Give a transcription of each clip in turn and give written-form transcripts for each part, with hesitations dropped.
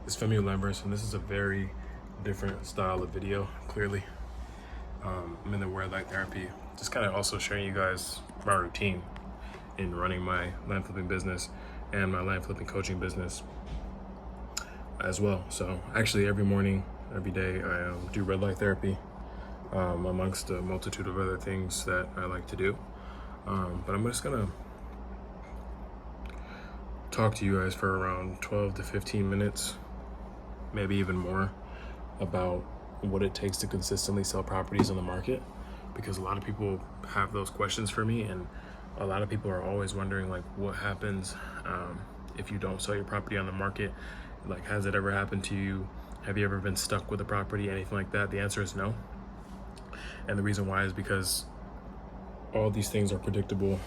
It's Femi Lambers, and this is a very different style of video, clearly. I'm in the red light therapy, just kind of also sharing you guys my routine in running my land flipping business and my land flipping coaching business as well. So actually every morning, every day, I do red light therapy amongst a multitude of other things that I like to do. But I'm just gonna talk to you guys for around 12 to 15 minutes, maybe even more, about what it takes to consistently sell properties on the market, because a lot of people have those questions for me, and a lot of people are always wondering, like, what happens if you don't sell your property on the market? Like, has it ever happened to you? Have you ever been stuck with a property, anything like that? The answer is no. And the reason why is because all these things are predictable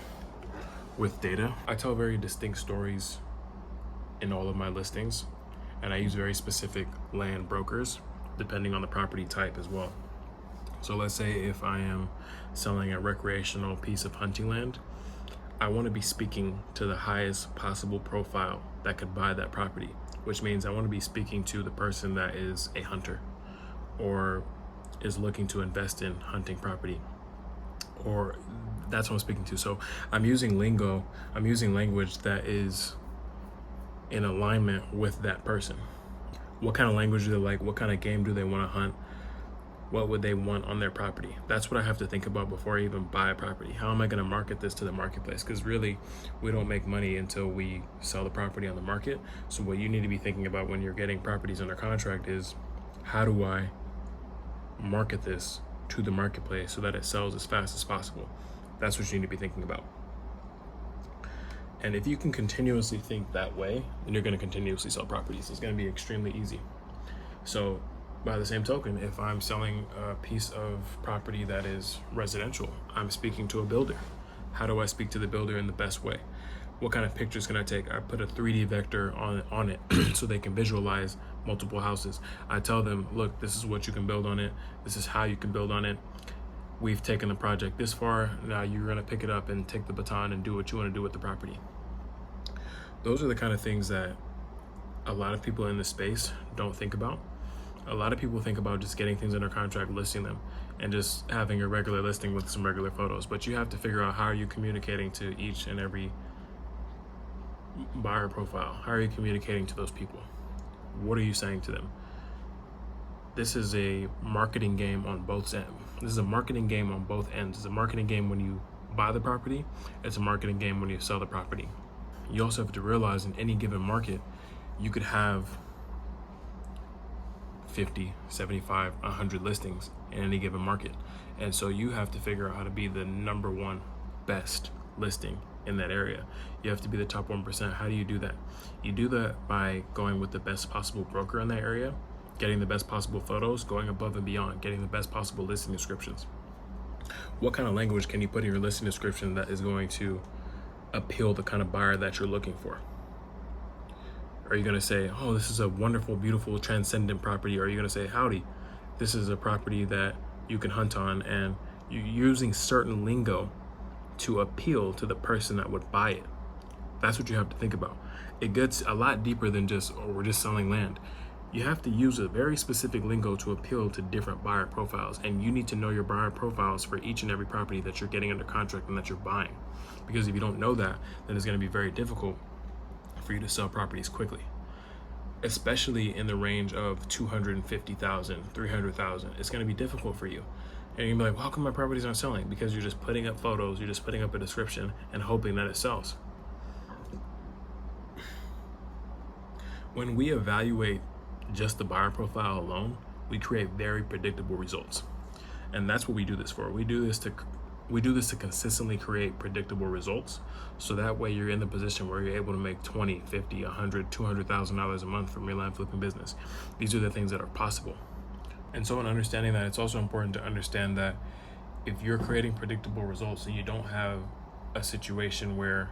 with data. I tell very distinct stories in all of my listings, and I use very specific land brokers depending on the property type as well. So let's say if I am selling a recreational piece of hunting land, I want to be speaking to the highest possible profile that could buy that property, which means I want to be speaking to the person that is a hunter or is looking to invest in hunting property, or that's what I'm speaking to. So I'm using lingo, I'm using language that is in alignment with that person. What kind of language do they like? What kind of game do they want to hunt? What would they want on their property? That's what I have to think about before I even buy a property. How am I going to market this to the marketplace? Because really, we don't make money until we sell the property on the market. So what you need to be thinking about when you're getting properties under contract is, how do I market this to the marketplace so that it sells as fast as possible? That's what you need to be thinking about. And if you can continuously think that way, then you're going to continuously sell properties. It's going to be extremely easy. So by the same token, if I'm selling a piece of property that is residential, I'm speaking to a builder. How do I speak to the builder in the best way? What kind of pictures can I take? I put a 3D vector on it so they can visualize multiple houses. I tell them, look, this is what you can build on it. This is how you can build on it. We've taken the project this far. Now you're going to pick it up and take the baton and do what you want to do with the property. Those are the kind of things that a lot of people in this space don't think about. A lot of people think about just getting things under contract, listing them, and just having a regular listing with some regular photos. But you have to figure out, how are you communicating to each and every buyer profile? How are you communicating to those people? What are you saying to them? This is a marketing game on both ends. This is a marketing game on both ends. It's a marketing game when you buy the property. It's a marketing game when you sell the property. You also have to realize, in any given market, you could have 50, 75, 100 listings in any given market. And so you have to figure out how to be the number one best listing in that area. You have to be the top 1%. How do you do that? You do that by going with the best possible broker in that area, getting the best possible photos, going above and beyond, getting the best possible listing descriptions. What kind of language can you put in your listing description that is going to appeal the kind of buyer that you're looking for? Are you going to say, oh, this is a wonderful, beautiful, transcendent property? Or are you going to say, howdy, this is a property that you can hunt on? And you're using certain lingo to appeal to the person that would buy it. That's what you have to think about. It gets a lot deeper than just, oh, we're just selling land. You have to use a very specific lingo to appeal to different buyer profiles. And you need to know your buyer profiles for each and every property that you're getting under contract and that you're buying. Because if you don't know that, then it's going to be very difficult for you to sell properties quickly, especially in the range of 250,000, 300,000. It's going to be difficult for you. And you're gonna be like, well, how come my properties aren't selling? Because you're just putting up photos, you're just putting up a description and hoping that it sells. When we evaluate just the buyer profile alone, we create very predictable results. And that's what we do this for. We do this to consistently create predictable results. So that way you're in the position where you're able to make 20, 50, 100, $200,000 a month from your land flipping business. These are the things that are possible. And so in understanding that, it's also important to understand that if you're creating predictable results and you don't have a situation where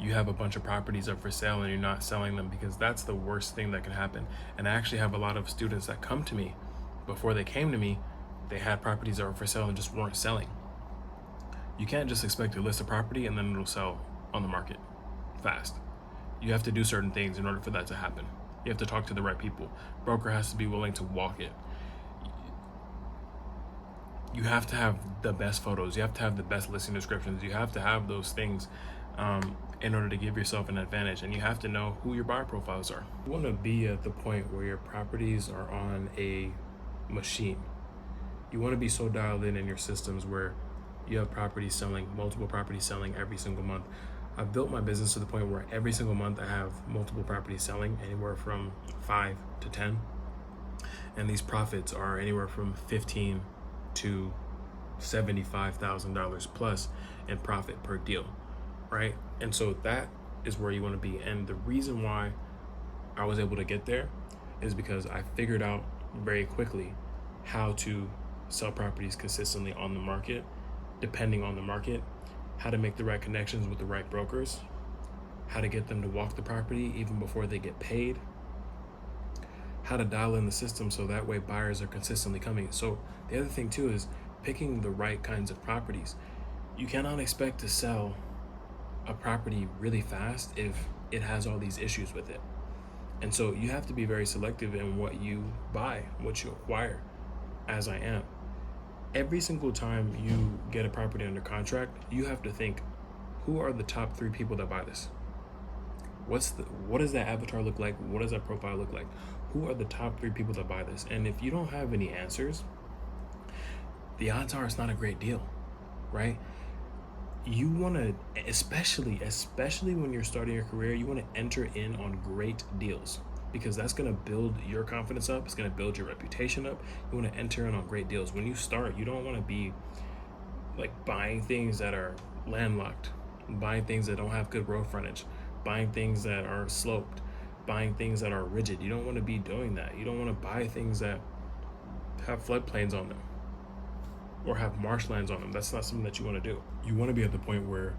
you have a bunch of properties up for sale and you're not selling them, because that's the worst thing that can happen. And I actually have a lot of students that come to me. Before they came to me, they had properties that were for sale and just weren't selling. You can't just expect to list a property and then it'll sell on the market fast. You have to do certain things in order for that to happen. You have to talk to the right people. Broker has to be willing to walk it. You have to have the best photos. You have to have the best listing descriptions. You have to have those things in order to give yourself an advantage. And you have to know who your buyer profiles are. You want to be at the point where your properties are on a machine. You want to be so dialed in your systems where you have properties selling, multiple properties selling every single month. I've built my business to the point where every single month I have multiple properties selling, anywhere from 5 to 10. And these profits are anywhere from $15,000 to $75,000 plus in profit per deal, right? And so that is where you want to be. And the reason why I was able to get there is because I figured out very quickly how to sell properties consistently on the market, depending on the market, how to make the right connections with the right brokers, how to get them to walk the property even before they get paid, how to dial in the system so that way buyers are consistently coming. So the other thing too is picking the right kinds of properties. You cannot expect to sell a property really fast if it has all these issues with it. And so you have to be very selective in what you buy, what you acquire, as I am. Every single time you get a property under contract, you have to think, who are the top 3 people that buy this? What does that avatar look like? What does that profile look like? Who are the top 3 people that buy this? And if you don't have any answers, the odds are it's not a great deal, right? You want to, especially when you're starting your career, you want to enter in on great deals, because that's going to build your confidence up. It's going to build your reputation up. You want to enter in on great deals. When you start, you don't want to be like buying things that are landlocked, buying things that don't have good road frontage, buying things that are sloped, buying things that are rigid. You don't want to be doing that. You don't want to buy things that have floodplains on them or have marshlands on them. That's not something that you want to do. You want to be at the point where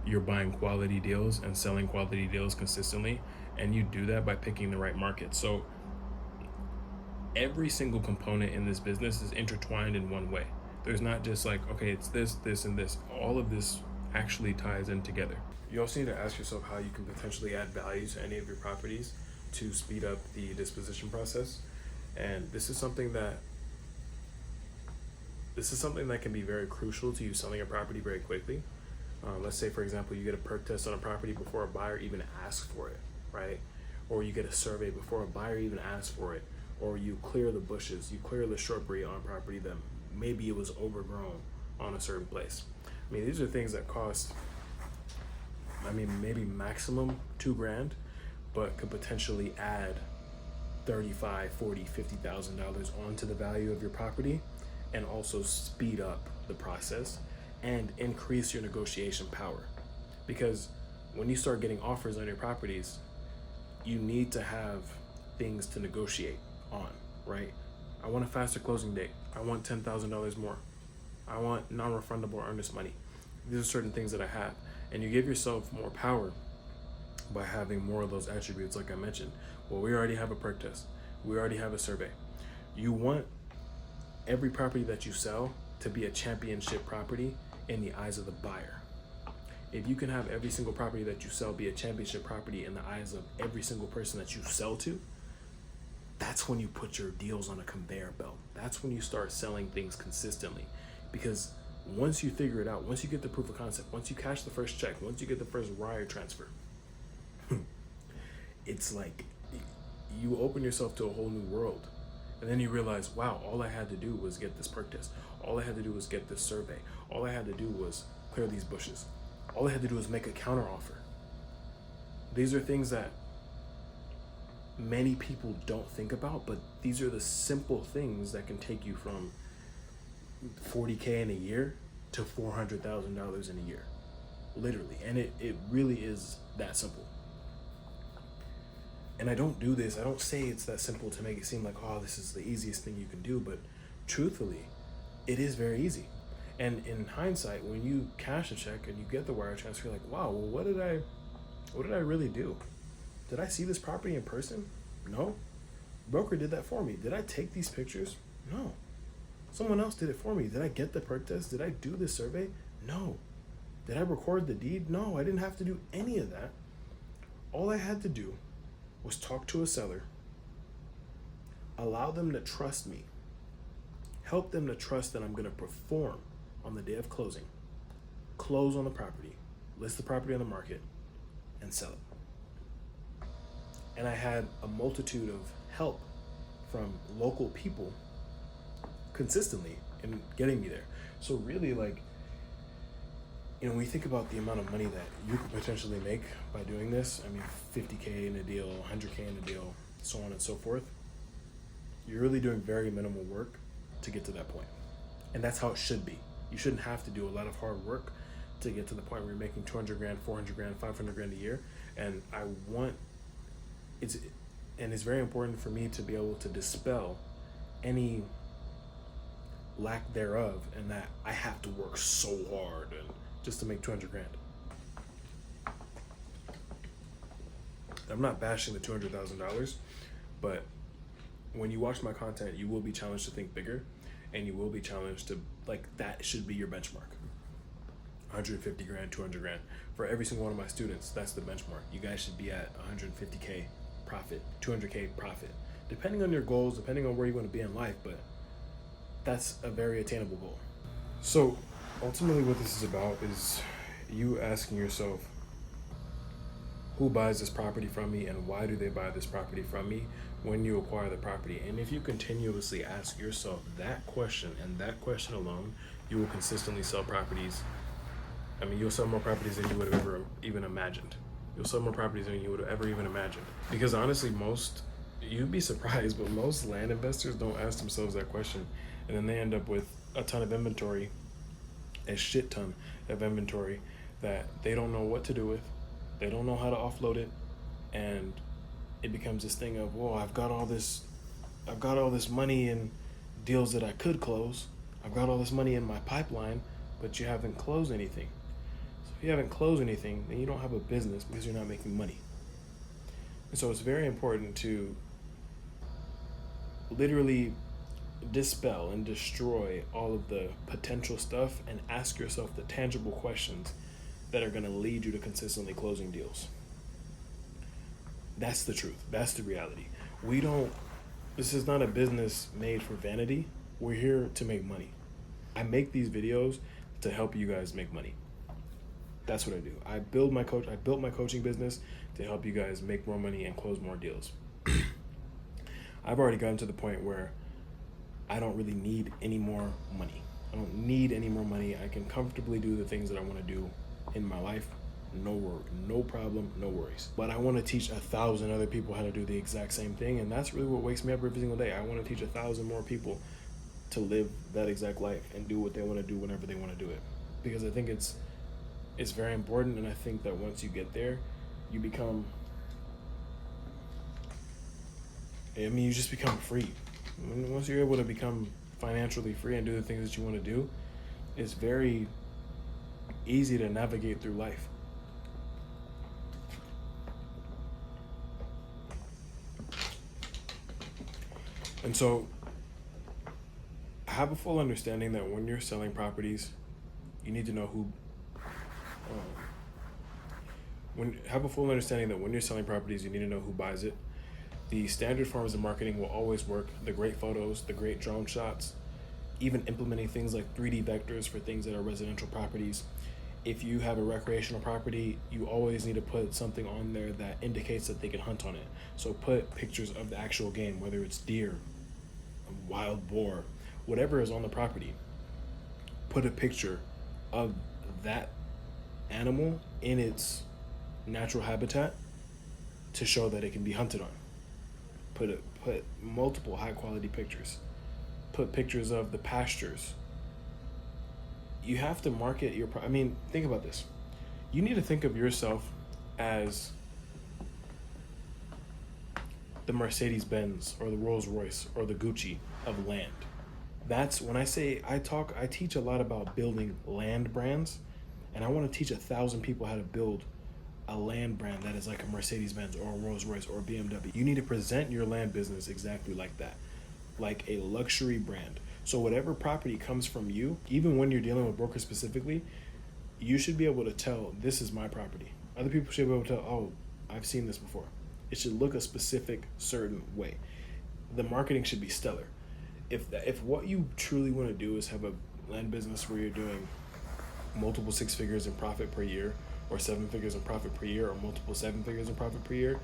you're buying quality deals and selling quality deals consistently, and you do that by picking the right market. So every single component in this business is intertwined in one way. There's not just like, okay, it's this, this, and this. All of this actually ties in together. You also need to ask yourself how you can potentially add value to any of your properties to speed up the disposition process. And this is something that can be very crucial to you selling a property very quickly. Let's say, for example, you get a perk test on a property before a buyer even asks for it, right? Or you get a survey before a buyer even asks for it. Or you clear the bushes, you clear the shrubbery on a property that maybe it was overgrown on a certain place. I mean, these are things that cost, maybe maximum $2,000, but could potentially add $35,000, $40,000, $50,000 onto the value of your property, and also speed up the process and increase your negotiation power. Because when you start getting offers on your properties, you need to have things to negotiate on, right? I want a faster closing date. I want $10,000 more. I want non-refundable earnest money. These are certain things that I have. And you give yourself more power by having more of those attributes, like I mentioned. Well, we already have a perk test. We already have a survey. You want every property that you sell to be a championship property in the eyes of the buyer. If you can have every single property that you sell be a championship property in the eyes of every single person that you sell to, that's when you put your deals on a conveyor belt. That's when you start selling things consistently. Because once you figure it out, once you get the proof of concept, once you cash the first check, once you get the first wire transfer, it's like you open yourself to a whole new world. And then you realize, wow, all I had to do was get this perk test. All I had to do was get this survey. All I had to do was clear these bushes. All I had to do was make a counter offer. These are things that many people don't think about, but these are the simple things that can take you from $40K in a year to $400,000 in a year, literally. And it really is that simple. And I don't do this, I don't say it's that simple to make it seem like, oh, this is the easiest thing you can do, but truthfully, it is very easy. And in hindsight, when you cash a check and you get the wire transfer, you're like, wow, well, what did I really do? Did I see this property in person? No. Broker did that for me. Did I take these pictures? No. Someone else did it for me. Did I get the perk test? Did I do the survey? No. Did I record the deed? No, I didn't have to do any of that. All I had to do was talk to a seller, allow them to trust me, help them to trust that I'm going to perform on the day of closing, close on the property, list the property on the market, and sell it. And I had a multitude of help from local people consistently in getting me there. So really, like, when you think about the amount of money that you could potentially make by doing this, I mean, 50K in a deal, 100K in a deal, so on and so forth, you're really doing very minimal work to get to that point. And that's how it should be. You shouldn't have to do a lot of hard work to get to the point where you're making 200 grand, 400 grand, 500 grand a year. And it's very important for me to be able to dispel any lack thereof, and that I have to work so hard and just to make 200 grand. I'm not bashing the $200,000, but when you watch my content, you will be challenged to think bigger, and you will be challenged to, like, that should be your benchmark. 150 grand, 200 grand. For every single one of my students, that's the benchmark. You guys should be at 150K profit, 200K profit, depending on your goals, depending on where you want to be in life, but that's a very attainable goal. So ultimately what this is about is you asking yourself, who buys this property from me and why do they buy this property from me when you acquire the property? And if you continuously ask yourself that question and that question alone, you will consistently sell properties. I mean, you'll sell more properties than you would have ever even imagined. You'll sell more properties than you would have ever even imagined. Because honestly, you'd be surprised, but most land investors don't ask themselves that question. And then they end up with a ton of inventory, a shit ton of inventory that they don't know what to do with. They don't know how to offload it. And it becomes this thing of, well, I've got all this money in deals that I could close. I've got all this money in my pipeline, but you haven't closed anything. So if you haven't closed anything, then you don't have a business because you're not making money. And so it's very important to literally dispel and destroy all of the potential stuff and ask yourself the tangible questions that are going to lead you to consistently closing deals. That's the truth. That's the reality. This is not a business made for vanity. We're here to make money. I make these videos to help you guys make money. That's what I do. I built my coaching business to help you guys make more money and close more deals. I've already gotten to the point where I don't really need any more money. I don't need any more money. I can comfortably do the things that I want to do in my life. No problem, no worries. But I want to teach 1,000 other people how to do the exact same thing, and that's really what wakes me up every single day. I want to teach 1,000 more people to live that exact life and do what they want to do whenever they want to do it. Because I think it's very important, and I think that once you get there, you just become free. Once you're able to become financially free and do the things that you want to do, it's very easy to navigate through life. And so have a full understanding that when you're selling properties, you need to know who buys it. The standard forms of marketing will always work. The great photos, the great drone shots, even implementing things like 3D vectors for things that are residential properties. If you have a recreational property, you always need to put something on there that indicates that they can hunt on it. So put pictures of the actual game, whether it's deer, a wild boar, whatever is on the property. Put a picture of that animal in its natural habitat to show that it can be hunted on. Put multiple high quality pictures. Put pictures of the pastures. You have to market your think about this. You need to think of yourself as the Mercedes-Benz or the Rolls-Royce or the Gucci of land. That's when I teach a lot about building land brands, and I want to teach 1,000 people how to build a land brand that is like a Mercedes-Benz or a Rolls-Royce or a BMW. You need to present your land business exactly like that, like a luxury brand. So whatever property comes from you, even when you're dealing with brokers specifically, you should be able to tell, this is my property. Other people should be able to tell, oh, I've seen this before. It should look a specific, certain way. The marketing should be stellar. If what you truly want to do is have a land business where you're doing multiple 6 figures in profit per year, or 7 figures in profit per year, or multiple 7 figures in profit per year,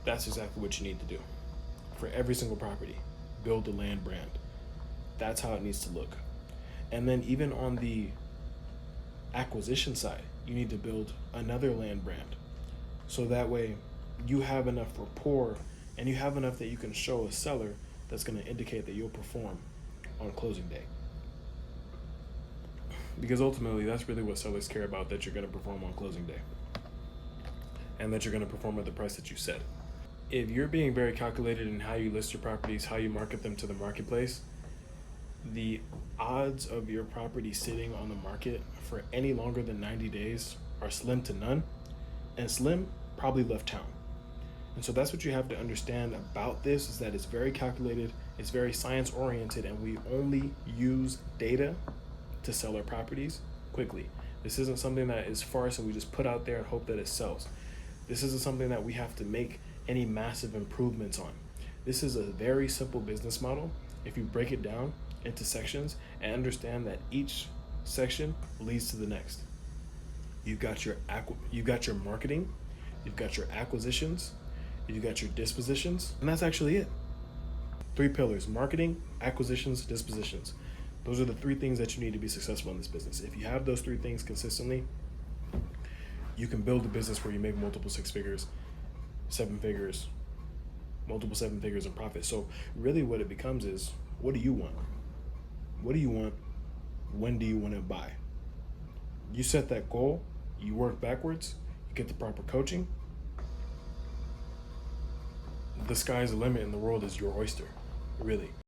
that's exactly what you need to do. For every single property, build a land brand. That's how it needs to look. And then even on the acquisition side, you need to build another land brand. So that way you have enough rapport and you have enough that you can show a seller that's going to indicate that you'll perform on closing day. Because ultimately, that's really what sellers care about, that you're going to perform on closing day. And that you're going to perform at the price that you set. If you're being very calculated in how you list your properties, how you market them to the marketplace, the odds of your property sitting on the market for any longer than 90 days are slim to none. And slim probably left town. And so that's what you have to understand about this, is that it's very calculated, it's very science oriented, and we only use data to sell our properties quickly. This isn't something that is farce and we just put out there and hope that it sells. This isn't something that we have to make any massive improvements on. This is a very simple business model if you break it down into sections and understand that each section leads to the next. You've got your marketing, you've got your acquisitions, you've got your dispositions, and that's actually it. 3 pillars: marketing, acquisitions, dispositions. Those are the 3 things that you need to be successful in this business. If you have those 3 things consistently, you can build a business where you make multiple 6 figures, 7 figures, multiple 7 figures in profit. So really what it becomes is, what do you want? What do you want? When do you want to buy? You set that goal, you work backwards, you get the proper coaching. The sky's the limit and the world is your oyster, really.